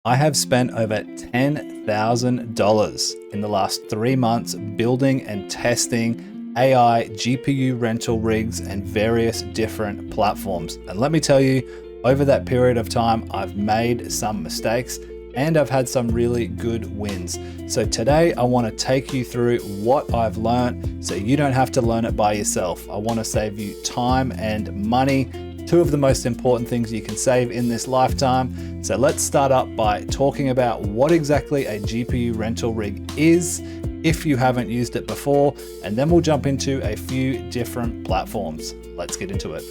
I have spent over $10,000 in the last 3 months building and testing AI GPU rental rigs and various different platforms. And let me tell you, over that period of time, I've made some mistakes and I've had some really good wins. So today I want to take you through what I've learned so you don't have to learn it by yourself. I want to save you time and money, two of the most important things you can save in this lifetime. So let's start up by talking about what exactly a GPU rental rig is if you haven't used it before, and then we'll jump into a few different platforms. Let's get into it.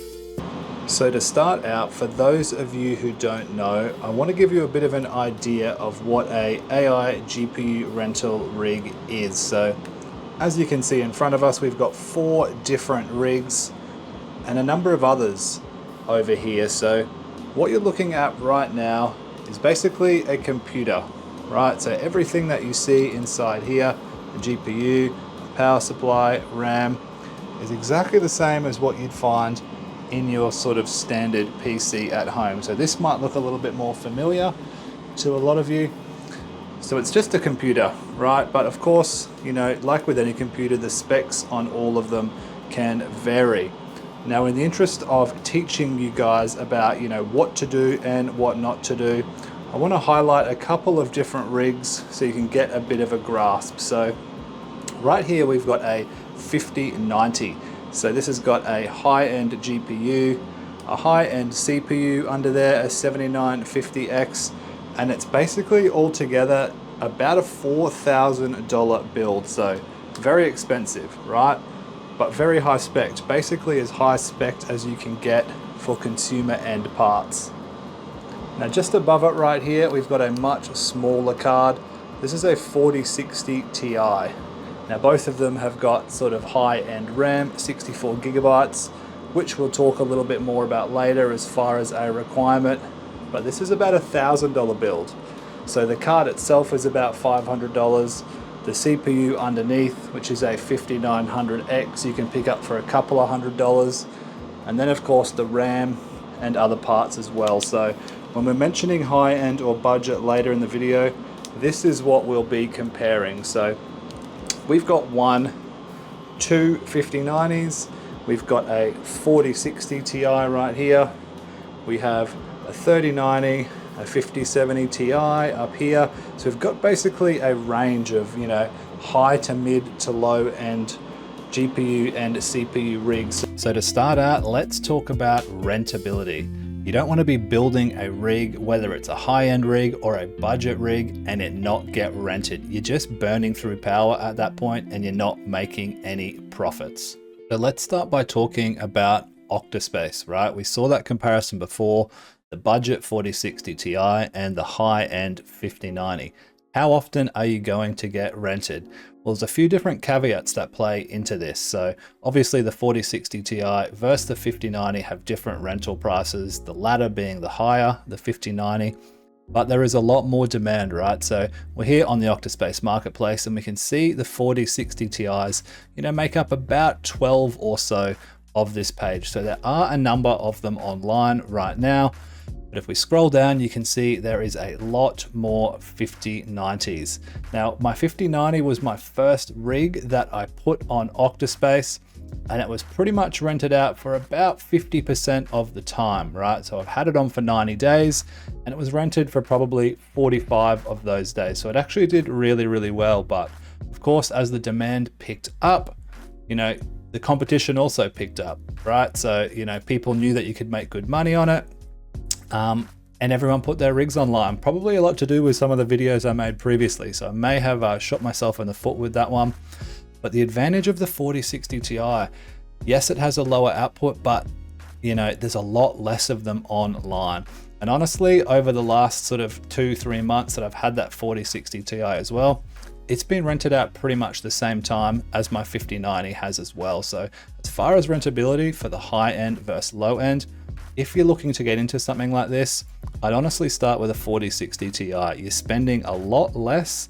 So to start out, for those of you who don't know, I want to give you a bit of an idea of what a AI GPU rental rig is. So as you can see in front of us, we've got 4 different rigs and a number of others over here. So what you're looking at right now is basically a computer, right? So everything that you see inside here, the GPU, power supply, RAM, is exactly the same as what you'd find in your sort of standard PC at home. So this might look a little bit more familiar to a lot of you. So it's just a computer, right? But of course, you know, like with any computer, the specs on all of them can vary. Now, in the interest of teaching you guys about, you know, what to do and what not to do, I want to highlight a couple of different rigs so you can get a bit of a grasp. So right here, we've got a 5090. So this has got a high-end GPU, a high-end CPU under there, a 7950X, and it's basically altogether about a $4,000 build. So very expensive, right? But very high spec, basically as high spec as you can get for consumer end parts. Now just above it right here, we've got a much smaller card. This is a 4060 Ti. Now both of them have got sort of high-end RAM, 64 gigabytes, which we'll talk a little bit more about later as far as a requirement, but this is about a $1,000 build. So the card itself is about $500. The CPU underneath, which is a 5900X, you can pick up for a couple of $100. And then of course the RAM and other parts as well. So when we're mentioning high-end or budget later in the video, this is what we'll be comparing. So we've got two 5090s, we've got a 4060 Ti right here, we have a 3090, a 5070 Ti up here. So we've got basically a range of, you know, high to mid to low end GPU and CPU rigs. So to start out, let's talk about rentability. You don't want to be building a rig, whether it's a high-end rig or a budget rig, and it not get rented. You're just burning through power at that point and you're not making any profits. So let's start by talking about Octaspace, right? We saw that comparison before, the budget 4060 Ti and the high-end 5090. How often are you going to get rented? Well, there's a few different caveats that play into this. So obviously the 4060 Ti versus the 5090 have different rental prices, the latter being the higher, the 5090, but there is a lot more demand, right? So we're here on the Octaspace marketplace and we can see the 4060 Ti's, you know, make up about 12 or so of this page. So there are a number of them online right now. But if we scroll down, you can see there is a lot more 5090s. Now, my 5090 was my first rig that I put on Octaspace, and it was pretty much rented out for about 50% of the time, right? So I've had it on for 90 days, and it was rented for probably 45 of those days. So it actually did really, really well. But of course, as the demand picked up, you know, the competition also picked up, right? So, you know, people knew that you could make good money on it. And everyone put their rigs online, probably a lot to do with some of the videos I made previously. So I may have shot myself in the foot with that one. But the advantage of the 4060 Ti, yes, it has a lower output, but you know, there's a lot less of them online. And honestly, over the last sort of 2-3 months that I've had that 4060 Ti as well, it's been rented out pretty much the same time as my 5090 has as well. So as far as rentability for the high end versus low end, if you're looking to get into something like this, I'd honestly start with a 4060 Ti. You're spending a lot less,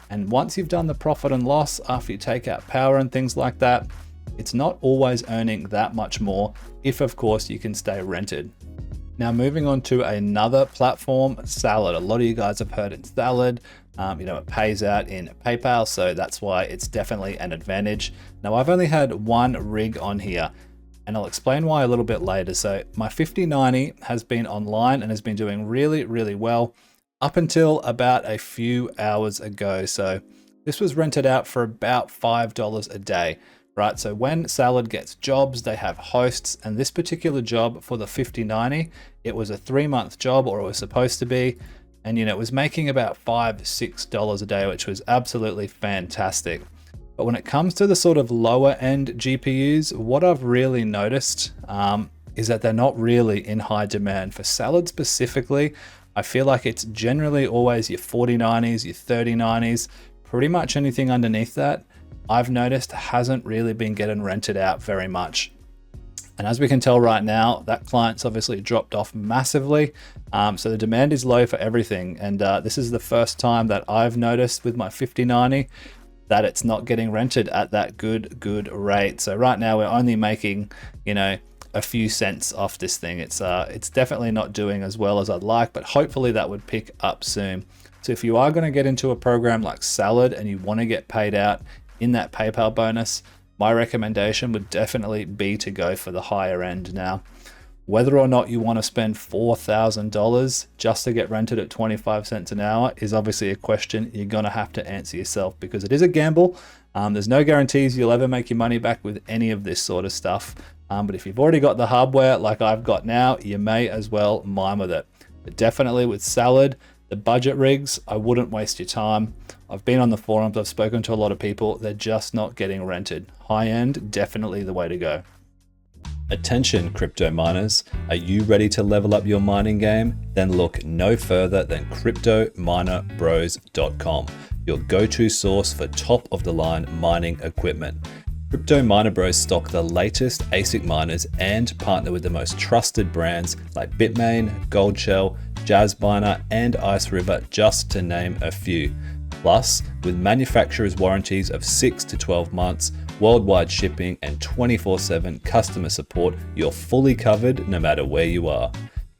and once you've done the profit and loss after you take out power and things like that, it's not always earning that much more if of course you can stay rented. Now moving on to another platform, Salad. A lot of you guys have heard it, Salad. It pays out in PayPal, so that's why it's definitely an advantage. Now I've only had one rig on here, and I'll explain why a little bit later. So my 5090 has been online and has been doing really, really well up until about a few hours ago. So this was rented out for about $5 a day. Right, so when Salad gets jobs, they have hosts, and this particular job for the 5090, it was a 3-month job, or it was supposed to be, and it was making about $5-6 a day, which was absolutely fantastic. But when it comes to the sort of lower end GPUs, what I've really noticed is that they're not really in high demand. For Salad specifically, I feel like it's generally always your 4090s, your 3090s, pretty much anything underneath that, I've noticed hasn't really been getting rented out very much. And as we can tell right now, that client's obviously dropped off massively. So the demand is low for everything. And this is the first time that I've noticed with my 5090 that it's not getting rented at that good rate. So right now we're only making, a few cents off this thing. It's definitely not doing as well as I'd like, but hopefully that would pick up soon. So if you are going to get into a program like Salad and you want to get paid out in that PayPal bonus, my recommendation would definitely be to go for the higher end. Now, whether or not you want to spend $4,000 just to get rented at 25 cents an hour is obviously a question you're going to have to answer yourself, because it is a gamble. There's no guarantees you'll ever make your money back with any of this sort of stuff. But if you've already got the hardware like I've got now, you may as well mime with it. But definitely with Salad, the budget rigs, I wouldn't waste your time. I've been on the forums, I've spoken to a lot of people, they're just not getting rented. High end, definitely the way to go. Attention crypto miners, are you ready to level up your mining game? Then look no further than CryptoMinerBros.com, your go-to source for top of the line mining equipment. Crypto Miner Bros stock the latest ASIC miners and partner with the most trusted brands like Bitmain, Goldshell, Jazzminer, and Ice River, just to name a few. Plus, with manufacturers' warranties of 6 to 12 months, worldwide shipping, and 24/7 customer support, you're fully covered no matter where you are.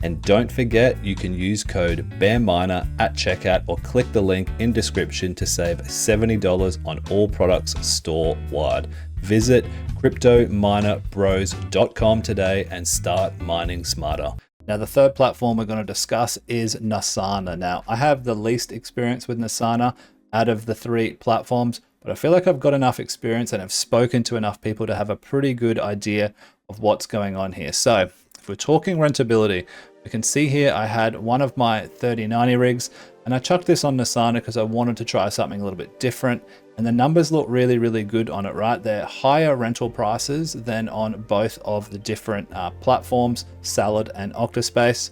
And don't forget, you can use code BEARMINER at checkout or click the link in description to save $70 on all products store-wide. Visit CryptoMinerBros.com today and start mining smarter. Now, the third platform we're going to discuss is Nasana. Now, I have the least experience with Nasana out of the three platforms, but I feel like I've got enough experience and have spoken to enough people to have a pretty good idea of what's going on here. So if we're talking rentability, we can see here I had one of my 3090 rigs and I chucked this on Nasana because I wanted to try something a little bit different. And the numbers look really, really good on it, right? They're higher rental prices than on both of the different platforms, Salad and Octaspace.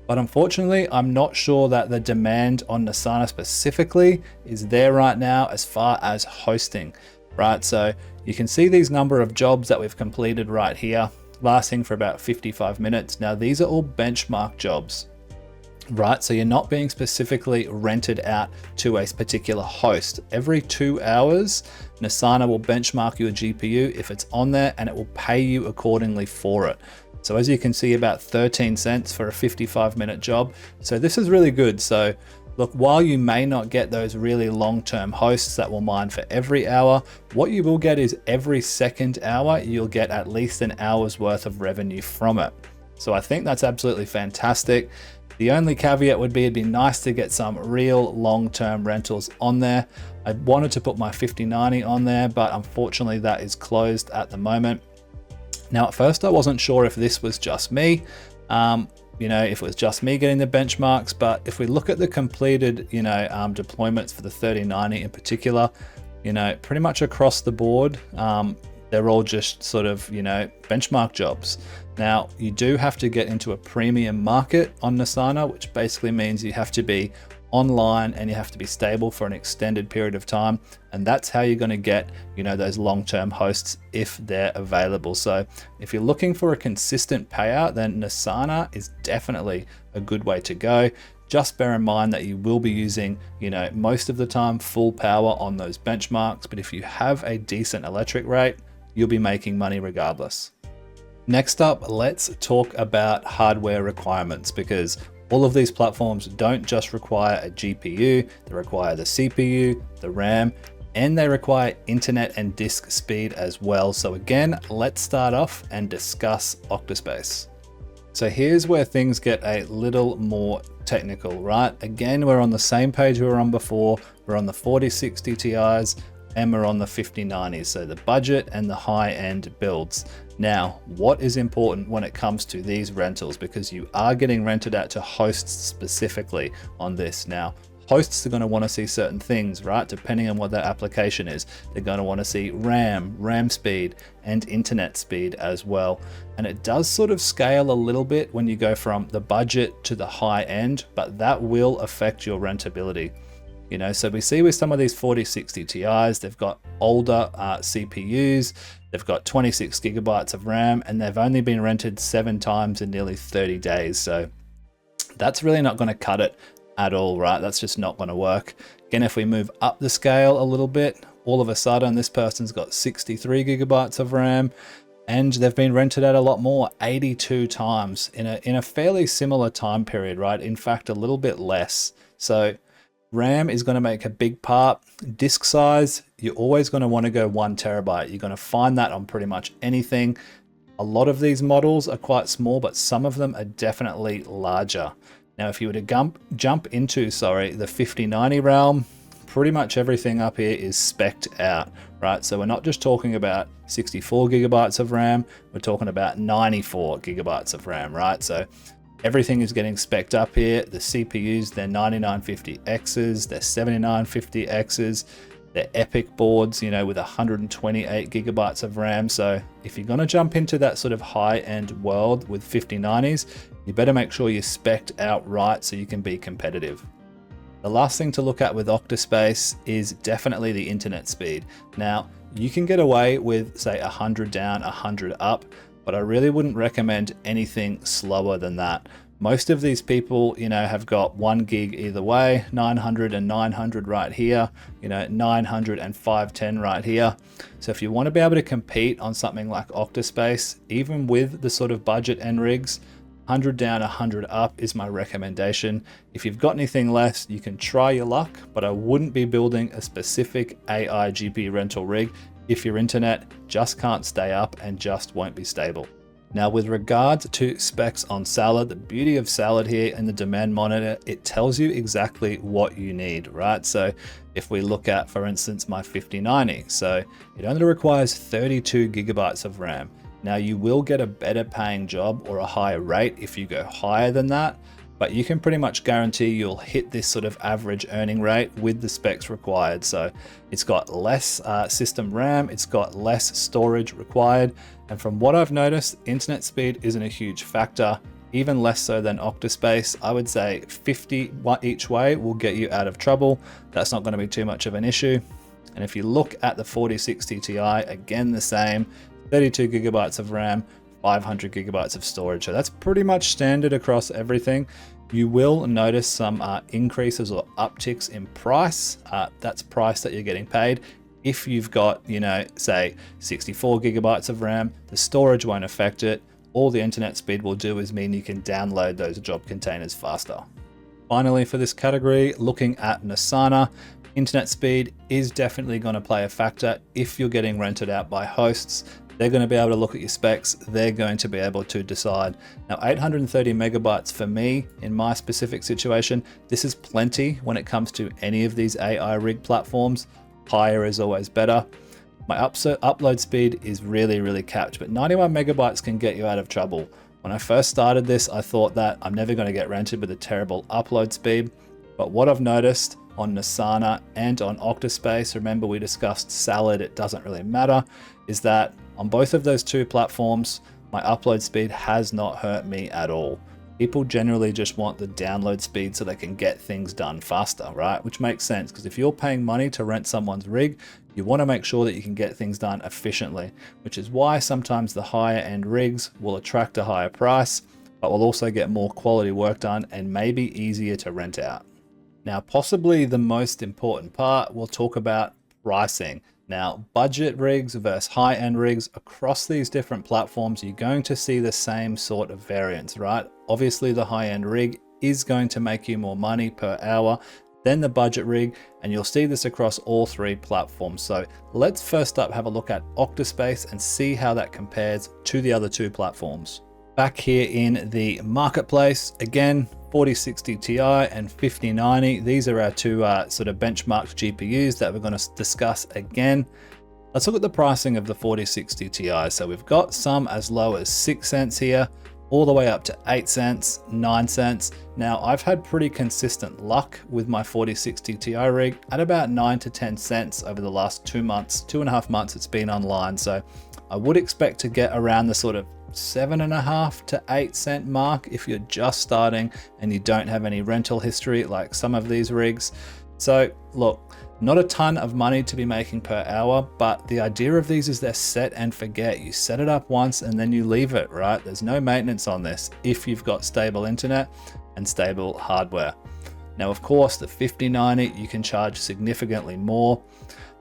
But unfortunately, I'm not sure that the demand on Nasana specifically is there right now as far as hosting, right? So you can see these number of jobs that we've completed right here, lasting for about 55 minutes. Now, these are all benchmark jobs, right? So you're not being specifically rented out to a particular host. Every 2 hours, Nasana will benchmark your GPU if it's on there, and it will pay you accordingly for it. So as you can see, about 13 cents for a 55-minute job. So this is really good. So look, while you may not get those really long-term hosts that will mine for every hour, what you will get is every second hour, you'll get at least an hour's worth of revenue from it. So I think that's absolutely fantastic. The only caveat would be it'd be nice to get some real long-term rentals on there. I wanted to put my 5090 on there, but unfortunately that is closed at the moment. Now, at first I wasn't sure if this was just me, if it was just me getting the benchmarks, but if we look at the completed, deployments for the 3090 in particular, pretty much across the board, they're all just sort of, benchmark jobs. Now, you do have to get into a premium market on Nasana, which basically means you have to be online and you have to be stable for an extended period of time. And that's how you're going to get, those long-term hosts if they're available. So if you're looking for a consistent payout, then Nasana is definitely a good way to go. Just bear in mind that you will be using, most of the time full power on those benchmarks. But if you have a decent electric rate, you'll be making money regardless. Next up, let's talk about hardware requirements, because all of these platforms don't just require a GPU, they require the CPU, the RAM, and they require internet and disk speed as well. So again, let's start off and discuss Octaspace. So here's where things get a little more technical, right? Again, we're on the same page we were on before. We're on the 4060 Ti's and we're on the 5090s, so the budget and the high-end builds. Now, what is important when it comes to these rentals, because you are getting rented out to hosts specifically on this. Now, hosts are going to want to see certain things, right? Depending on what their application is. They're going to want to see RAM speed, and internet speed as well. And it does sort of scale a little bit when you go from the budget to the high end, but that will affect your rentability. You know, so we see with some of these 4060 Ti's, they've got older CPUs, they've got 26 gigabytes of RAM, and they've only been rented 7 times in nearly 30 days. So that's really not going to cut it at all, right? That's just not going to work. Again, if we move up the scale a little bit, all of a sudden this person's got 63 gigabytes of RAM, and they've been rented out a lot more, 82 times in a fairly similar time period, right? In fact, a little bit less. So RAM is going to make a big part. Disk size, you're always going to want to go 1 terabyte. You're going to find that on pretty much anything. A lot of these models are quite small, but some of them are definitely larger. Now, if you were to jump into, the 5090 realm, pretty much everything up here is spec'd out, right? So we're not just talking about 64 gigabytes of RAM, we're talking about 94 gigabytes of RAM, right? So everything is getting spec'd up here. The CPUs, they're 9950Xs, they're 7950Xs, they're epic boards, you know, with 128 gigabytes of RAM. So if you're going to jump into that sort of high-end world with 5090s, you better make sure you're spec'd out right so you can be competitive. The last thing to look at with Octaspace is definitely the internet speed. Now, you can get away with, say, 100 down, 100 up, but I really wouldn't recommend anything slower than that. Most of these people, you know, have got 1 gig either way, 900 and 900 right here, you know, 900 and 510 right here. So if you want to be able to compete on something like Octaspace, even with the sort of budget end rigs, 100 down, 100 up is my recommendation. If you've got anything less, you can try your luck, but I wouldn't be building a specific AI GPU rental rig if your internet just can't stay up and just won't be stable. Now, with regards to specs on Salad, the beauty of Salad here in the demand monitor, it tells you exactly what you need, right? So if we look at, for instance, my 5090, so it only requires 32 gigabytes of RAM. Now, you will get a better paying job or a higher rate if you go higher than that, but you can pretty much guarantee you'll hit this sort of average earning rate with the specs required. So it's got less system RAM, it's got less storage required. And from what I've noticed, internet speed isn't a huge factor, even less so than Octaspace. I would say 50 each way will get you out of trouble. That's not going to be too much of an issue. And if you look at the 4060 Ti, again, the same, 32 gigabytes of RAM, 500 gigabytes of storage. So that's pretty much standard across everything. You will notice some increases or upticks in price. That's price that you're getting paid. If you've got, you know, say 64 gigabytes of RAM, the storage won't affect it. All the internet speed will do is mean you can download those job containers faster. Finally, for this category, looking at Nasana, internet speed is definitely going to play a factor if you're getting rented out by hosts. They're going to be able to look at your specs. They're going to be able to decide. Now, 830 megabytes for me in my specific situation, this is plenty when it comes to any of these AI rig platforms. Higher is always better. My upload speed is really capped, but 91 megabytes can get you out of trouble. When I first started this, I thought that I'm never going to get rented with a terrible upload speed. But what I've noticed on Nasana and on Octaspace, remember we discussed Salad, it doesn't really matter, is that on both of those two platforms, my upload speed has not hurt me at all. People generally just want the download speed so they can get things done faster, right? Which makes sense, because if you're paying money to rent someone's rig, you want to make sure that you can get things done efficiently, which is why sometimes the higher end rigs will attract a higher price, but will also get more quality work done and maybe easier to rent out. Now, possibly the most important part, we'll talk about pricing. Now, budget rigs versus high-end rigs, across these different platforms, you're going to see the same sort of variance, right? Obviously, the high-end rig is going to make you more money per hour than the budget rig, and you'll see this across all three platforms. So let's first up have a look at Octaspace and see how that compares to the other two platforms. Back here in the marketplace, again, 4060 Ti and 5090. These are our two sort of benchmarked GPUs that we're going to discuss again. Let's look at the pricing of the 4060 Ti. So we've got some as low as 6 cents here, all the way up to 8 cents, 9 cents. Now, I've had pretty consistent luck with my 4060 Ti rig at about 9 to 10 cents over the last 2 months, 2.5 months it's been online. So I would expect to get around the sort of 7.5 to 8 cent mark if you're just starting and you don't have any rental history like some of these rigs. So look, not a ton of money to be making per hour, but the idea of these is they're set and forget. You set it up once and then you leave it, right? There's no maintenance on this if you've got stable internet and stable hardware. Now, of course, the 5090, you can charge significantly more.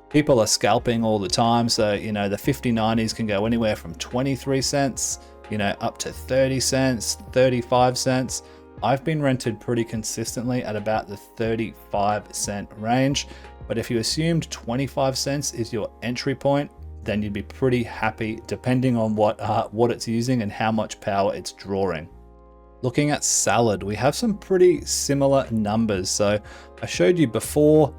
People are scalping all the time. So, you know, the 5090s can go anywhere from 23 cents, you know, up to 30 cents, 35 cents. I've been rented pretty consistently at about the 35 cent range. But if you assumed 25 cents is your entry point, then you'd be pretty happy depending on what it's using and how much power it's drawing. Looking at Salad, we have some pretty similar numbers. So I showed you before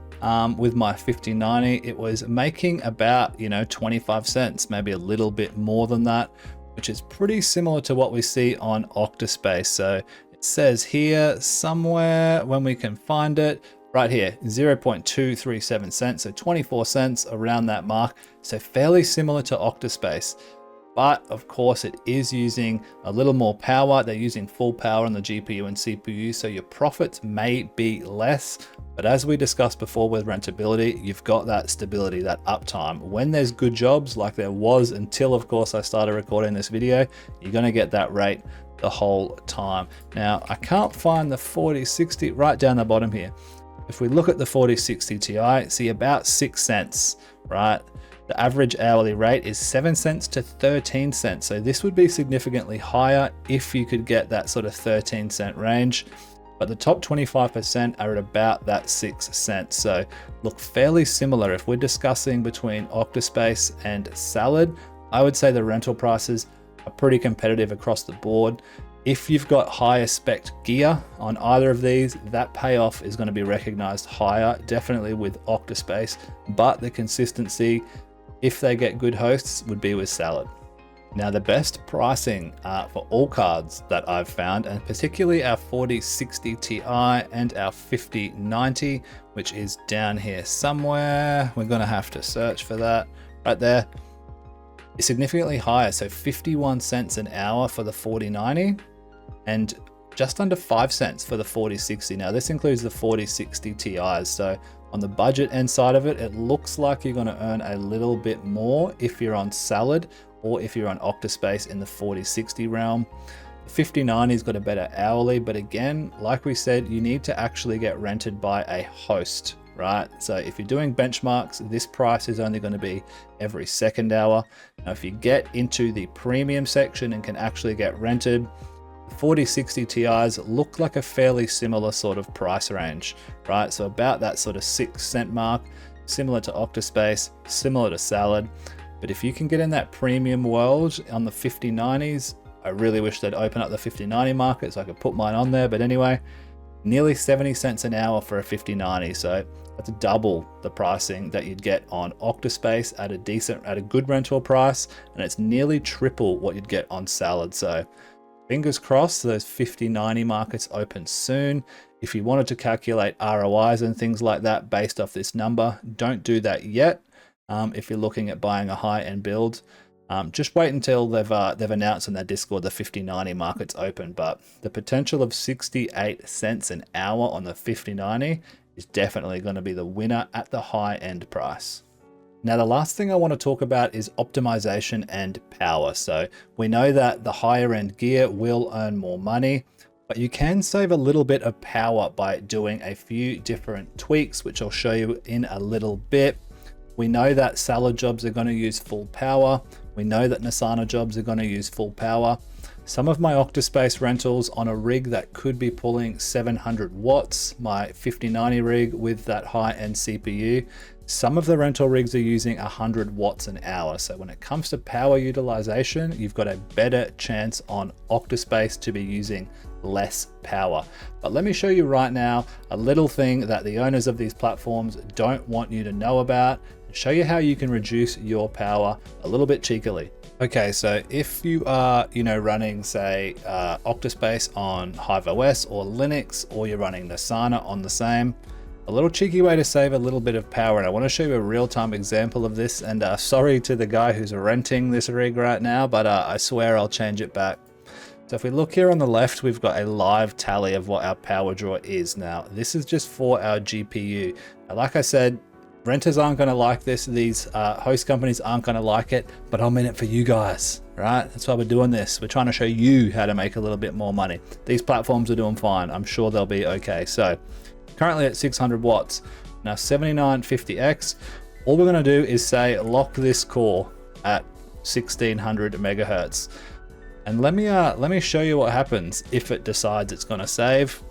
with my 5090, it was making about, you know, 25 cents, maybe a little bit more than that, which is pretty similar to what we see on Octaspace. So it says here somewhere, when we can find it, right here, 0.237 cents, so 24 cents around that mark. So fairly similar to Octaspace. But of course it is using a little more power. They're using full power on the GPU and CPU, so your profits may be less. But as we discussed before with rentability, you've got that stability, that uptime. When there's good jobs, like there was until of course I started recording this video, you're gonna get that rate the whole time. Now, I can't find the 4060 right down the bottom here. If we look at the 4060 Ti, see about 6 cents, right? The average hourly rate is 7 cents to 13 cents. So this would be significantly higher if you could get that sort of 13 cent range. But the top 25% are at about that 6 cents. So look, fairly similar. If we're discussing between Octaspace and Salad, I would say the rental prices are pretty competitive across the board. If you've got higher spec gear on either of these, that payoff is going to be recognized higher, definitely with Octaspace, but the consistency, if they get good hosts, would be with Salad. Now, the best pricing for all cards that I've found, and particularly our 4060 Ti and our 5090, which is down here somewhere, we're going to have to search for that right there, is significantly higher. So 51 cents an hour for the 4090 and just under 5 cents for the 4060. Now, this includes the 4060 Ti's. So on the budget end side of it, it looks like you're going to earn a little bit more if you're on Salad or if you're on Octaspace in the 4060 realm. The 5090's got a better hourly, but again, like we said, you need to actually get rented by a host, right? So if you're doing benchmarks, this price is only going to be every second hour. Now, if you get into the premium section and can actually get rented, 4060 Ti's look like a fairly similar sort of price range, right? So about that sort of 6 cent mark, similar to Octaspace, similar to Salad. But if you can get in that premium world on the 5090s, I really wish they'd open up the 5090 market so I could put mine on there. But anyway, nearly 70 cents an hour for a 5090. So that's double the pricing that you'd get on Octaspace at a good rental price. And it's nearly triple what you'd get on Salad. So fingers crossed those 5090 markets open soon. If you wanted to calculate ROIs and things like that based off this number, don't do that yet. If you're looking at buying a high-end build, just wait until they've announced on their Discord the 5090 markets open. But the potential of 68 cents an hour on the 5090 is definitely going to be the winner at the high-end price. Now, the last thing I want to talk about is optimization and power. So we know that the higher end gear will earn more money, but you can save a little bit of power by doing a few different tweaks, which I'll show you in a little bit. We know that Salad jobs are going to use full power. We know that Nasana jobs are going to use full power. Some of my Octaspace rentals on a rig that could be pulling 700 watts, my 5090 rig with that high-end CPU, some of the rental rigs are using 100 watts an hour. So when it comes to power utilization, you've got a better chance on Octaspace to be using less power. But let me show you right now a little thing that the owners of these platforms don't want you to know about, and show you how you can reduce your power a little bit cheekily. Okay, so if you are, running, say, Octaspace on Hive OS or Linux, or you're running Nasana on the same, a little cheeky way to save a little bit of power, and I want to show you a real-time example of this, and sorry to the guy who's renting this rig right now, but I swear I'll change it back. So if we look here on the left, we've got a live tally of what our power draw is. Now, this is just for our GPU. Now, like I said, renters aren't going to like this. These host companies aren't going to like it, but I'm in it for you guys, right? That's why we're doing this. We're trying to show you how to make a little bit more money. These platforms are doing fine. I'm sure they'll be okay. So currently at 600 watts. Now 7950X, all we're going to do is say lock this core at 1600 megahertz. And let me show you what happens if it decides it's going to save.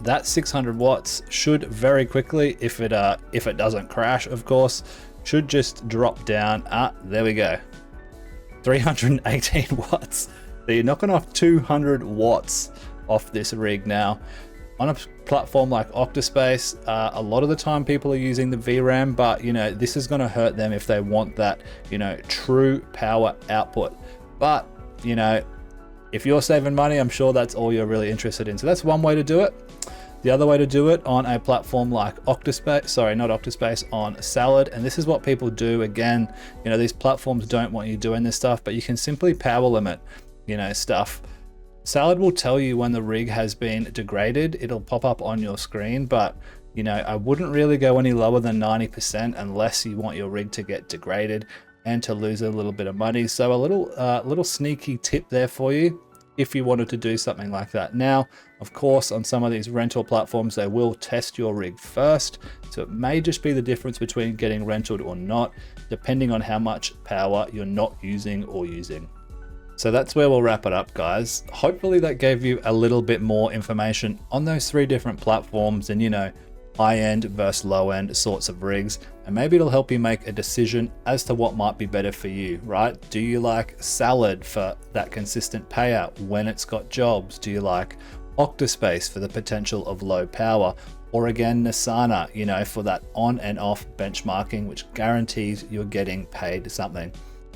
That 600 watts should very quickly, if it doesn't crash, of course, should just drop down. There we go. 318 watts. So you're knocking off 200 watts off this rig. Now, on a platform like Octaspace, a lot of the time people are using the VRAM, but this is going to hurt them if they want that, true power output. But, if you're saving money, I'm sure that's all you're really interested in. So that's one way to do it. The other way to do it on a platform like Octaspace, sorry, not Octaspace, on Salad, and this is what people do. Again, these platforms don't want you doing this stuff, but you can simply power limit, stuff. Salad will tell you when the rig has been degraded. It'll pop up on your screen, but I wouldn't really go any lower than 90% unless you want your rig to get degraded and to lose a little bit of money. So a little sneaky tip there for you if you wanted to do something like that. Now, of course, on some of these rental platforms, they will test your rig first. So it may just be the difference between getting rented or not, depending on how much power you're not using or using. So that's where we'll wrap it up, guys. Hopefully that gave you a little bit more information on those 3 different platforms and, high-end versus low-end sorts of rigs. And maybe it'll help you make a decision as to what might be better for you, right? Do you like Salad for that consistent payout when it's got jobs? Do you like Octaspace for the potential of low power? Or again, Nasana, for that on and off benchmarking, which guarantees you're getting paid something.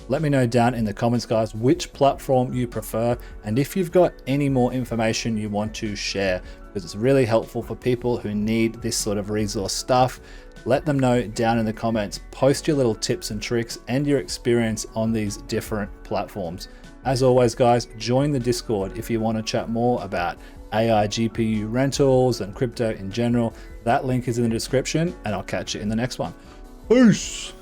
Let me know down in the comments, guys, which platform you prefer, and if you've got any more information you want to share, because it's really helpful for people who need this sort of resource stuff. Let them know down in the comments. Post your little tips and tricks and your experience on these different platforms. As always, guys, join the Discord if you want to chat more about AI GPU rentals and crypto in general. That link is in the description, and I'll catch you in the next one. Peace!